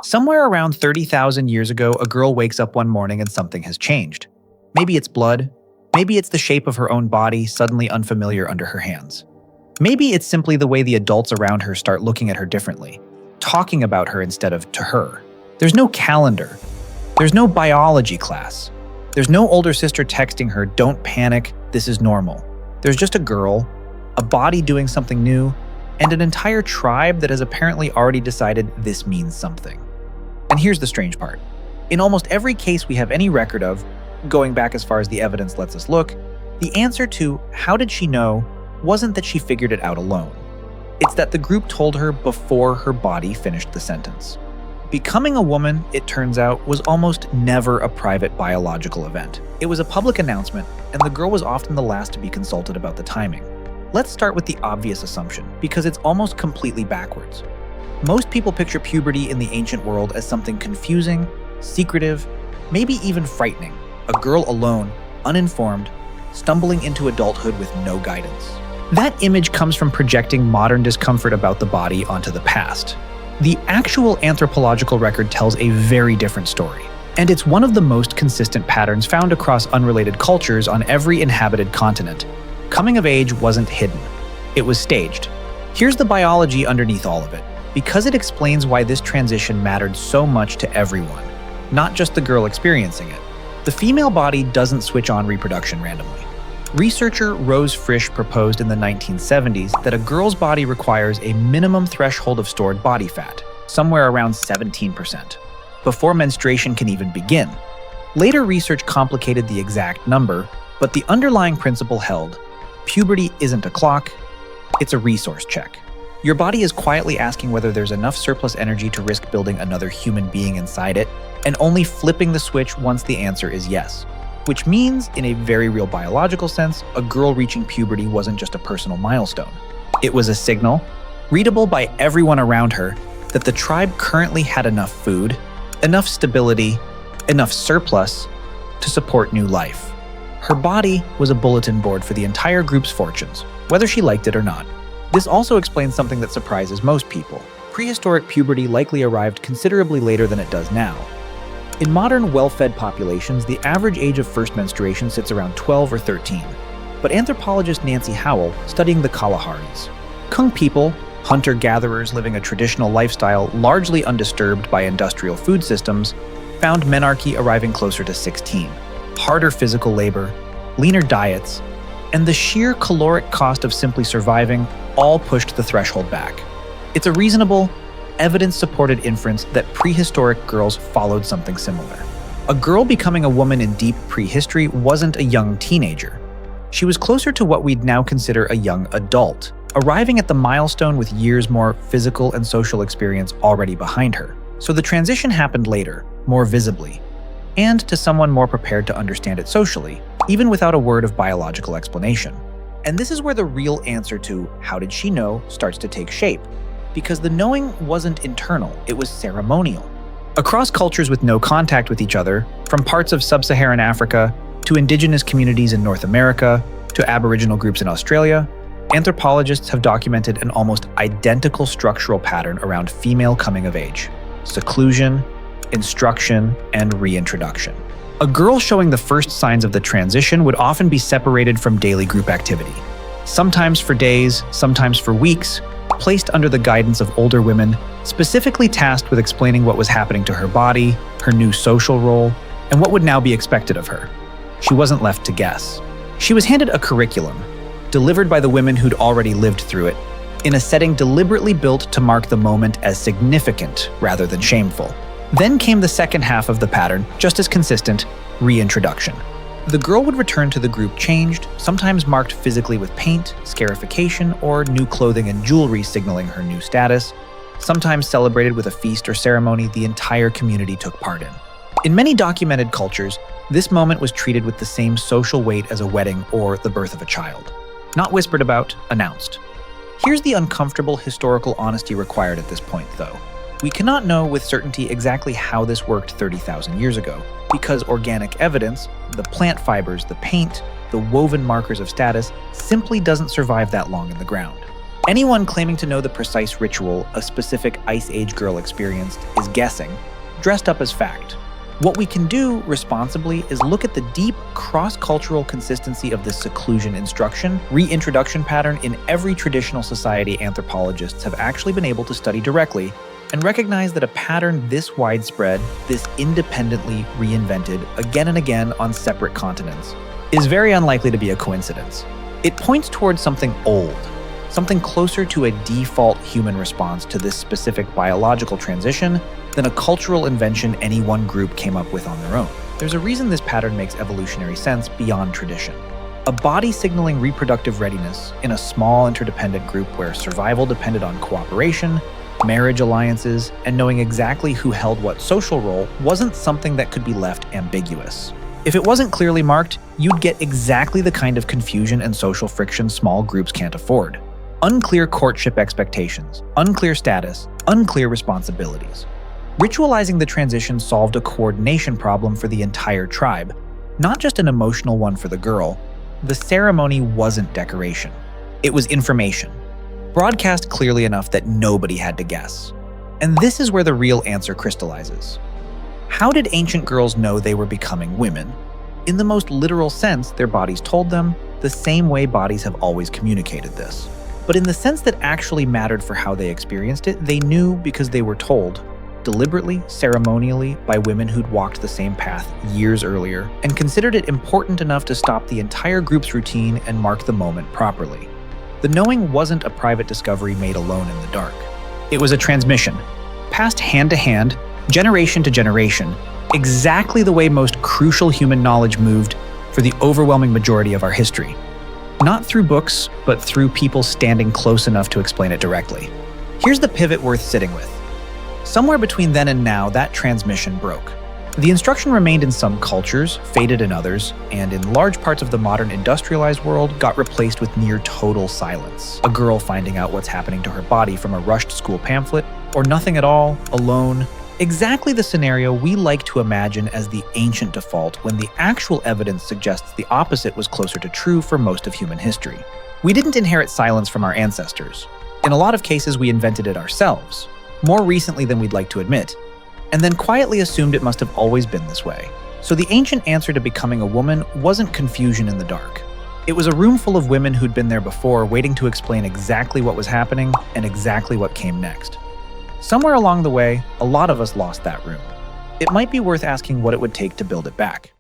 Somewhere around 30,000 years ago, a girl wakes up one morning and something has changed. Maybe it's blood. Maybe it's the shape of her own body suddenly unfamiliar under her hands. Maybe it's simply the way the adults around her start looking at her differently, talking about her instead of to her. There's no calendar. There's no biology class. There's no older sister texting her, "Don't panic, this is normal." There's just a girl, a body doing something new, and an entire tribe that has apparently already decided this means something. And here's the strange part. In almost every case we have any record of, going back as far as the evidence lets us look, the answer to how did she know wasn't that she figured it out alone. It's that the group told her before her body finished the sentence. Becoming a woman, it turns out, was almost never a private biological event. It was a public announcement, and the girl was often the last to be consulted about the timing. Let's start with the obvious assumption, because it's almost completely backwards. Most people picture puberty in the ancient world as something confusing, secretive, maybe even frightening. A girl alone, uninformed, stumbling into adulthood with no guidance. That image comes from projecting modern discomfort about the body onto the past. The actual anthropological record tells a very different story, and it's one of the most consistent patterns found across unrelated cultures on every inhabited continent. Coming of age wasn't hidden. It was staged. Here's the biology underneath all of it, because it explains why this transition mattered so much to everyone, not just the girl experiencing it. The female body doesn't switch on reproduction randomly. Researcher Rose Frisch proposed in the 1970s that a girl's body requires a minimum threshold of stored body fat, somewhere around 17%, before menstruation can even begin. Later research complicated the exact number, but the underlying principle held. Puberty isn't a clock, it's a resource check. Your body is quietly asking whether there's enough surplus energy to risk building another human being inside it, and only flipping the switch once the answer is yes. Which means, in a very real biological sense, a girl reaching puberty wasn't just a personal milestone. It was a signal, readable by everyone around her, that the tribe currently had enough food, enough stability, enough surplus to support new life. Her body was a bulletin board for the entire group's fortunes, whether she liked it or not. This also explains something that surprises most people. Prehistoric puberty likely arrived considerably later than it does now. In modern, well-fed populations, the average age of first menstruation sits around 12 or 13. But anthropologist Nancy Howell, studying the Kalaharis, Kung people, hunter-gatherers living a traditional lifestyle largely undisturbed by industrial food systems, found Menarche arriving closer to 16. Harder physical labor, leaner diets, and the sheer caloric cost of simply surviving all pushed the threshold back. It's a reasonable, evidence-supported inference that prehistoric girls followed something similar. A girl becoming a woman in deep prehistory wasn't a young teenager. She was closer to what we'd now consider a young adult, arriving at the milestone with years more physical and social experience already behind her. So the transition happened later, more visibly, and to someone more prepared to understand it socially, even without a word of biological explanation. And this is where the real answer to how did she know starts to take shape. Because the knowing wasn't internal, it was ceremonial. Across cultures with no contact with each other, from parts of sub-Saharan Africa to indigenous communities in North America to Aboriginal groups in Australia, anthropologists have documented an almost identical structural pattern around female coming of age: seclusion, instruction, and reintroduction. A girl showing the first signs of the transition would often be separated from daily group activity, sometimes for days, sometimes for weeks, placed under the guidance of older women, specifically tasked with explaining what was happening to her body, her new social role, and what would now be expected of her. She wasn't left to guess. She was handed a curriculum, delivered by the women who'd already lived through it, in a setting deliberately built to mark the moment as significant rather than shameful. Then came the second half of the pattern, just as consistent: reintroduction. The girl would return to the group changed, sometimes marked physically with paint, scarification, or new clothing and jewelry signaling her new status, sometimes celebrated with a feast or ceremony the entire community took part in. In many documented cultures, this moment was treated with the same social weight as a wedding or the birth of a child. Not whispered about, announced. Here's the uncomfortable historical honesty required at this point, though. We cannot know with certainty exactly how this worked 30,000 years ago, because organic evidence, the plant fibers, the paint, the woven markers of status, simply doesn't survive that long in the ground. Anyone claiming to know the precise ritual a specific Ice Age girl experienced is guessing, dressed up as fact. What we can do, responsibly, is look at the deep, cross-cultural consistency of this seclusion instruction, reintroduction pattern in every traditional society anthropologists have actually been able to study directly, and recognize that a pattern this widespread, this independently reinvented again and again on separate continents, is very unlikely to be a coincidence. It points towards something old, something closer to a default human response to this specific biological transition than a cultural invention any one group came up with on their own. There's a reason this pattern makes evolutionary sense beyond tradition. A body signaling reproductive readiness in a small interdependent group where survival depended on cooperation, marriage alliances, and knowing exactly who held what social role wasn't something that could be left ambiguous. If it wasn't clearly marked, you'd get exactly the kind of confusion and social friction small groups can't afford. Unclear courtship expectations, unclear status, unclear responsibilities. Ritualizing the transition solved a coordination problem for the entire tribe, not just an emotional one for the girl. The ceremony wasn't decoration. It was information, broadcast clearly enough that nobody had to guess. And this is where the real answer crystallizes. How did ancient girls know they were becoming women? In the most literal sense, their bodies told them, the same way bodies have always communicated this. But in the sense that actually mattered for how they experienced it, they knew because they were told, deliberately, ceremonially, by women who'd walked the same path years earlier, and considered it important enough to stop the entire group's routine and mark the moment properly. The knowing wasn't a private discovery made alone in the dark. It was a transmission, passed hand to hand, generation to generation, exactly the way most crucial human knowledge moved for the overwhelming majority of our history. Not through books, but through people standing close enough to explain it directly. Here's the pivot worth sitting with. Somewhere between then and now, that transmission broke. The instruction remained in some cultures, faded in others, and in large parts of the modern industrialized world got replaced with near total silence. A girl finding out what's happening to her body from a rushed school pamphlet, or nothing at all, alone. Exactly the scenario we like to imagine as the ancient default when the actual evidence suggests the opposite was closer to true for most of human history. We didn't inherit silence from our ancestors. In a lot of cases, we invented it ourselves, more recently than we'd like to admit, and then quietly assumed it must have always been this way. So the ancient answer to becoming a woman wasn't confusion in the dark. It was a room full of women who'd been there before, waiting to explain exactly what was happening and exactly what came next. Somewhere along the way, a lot of us lost that room. It might be worth asking what it would take to build it back.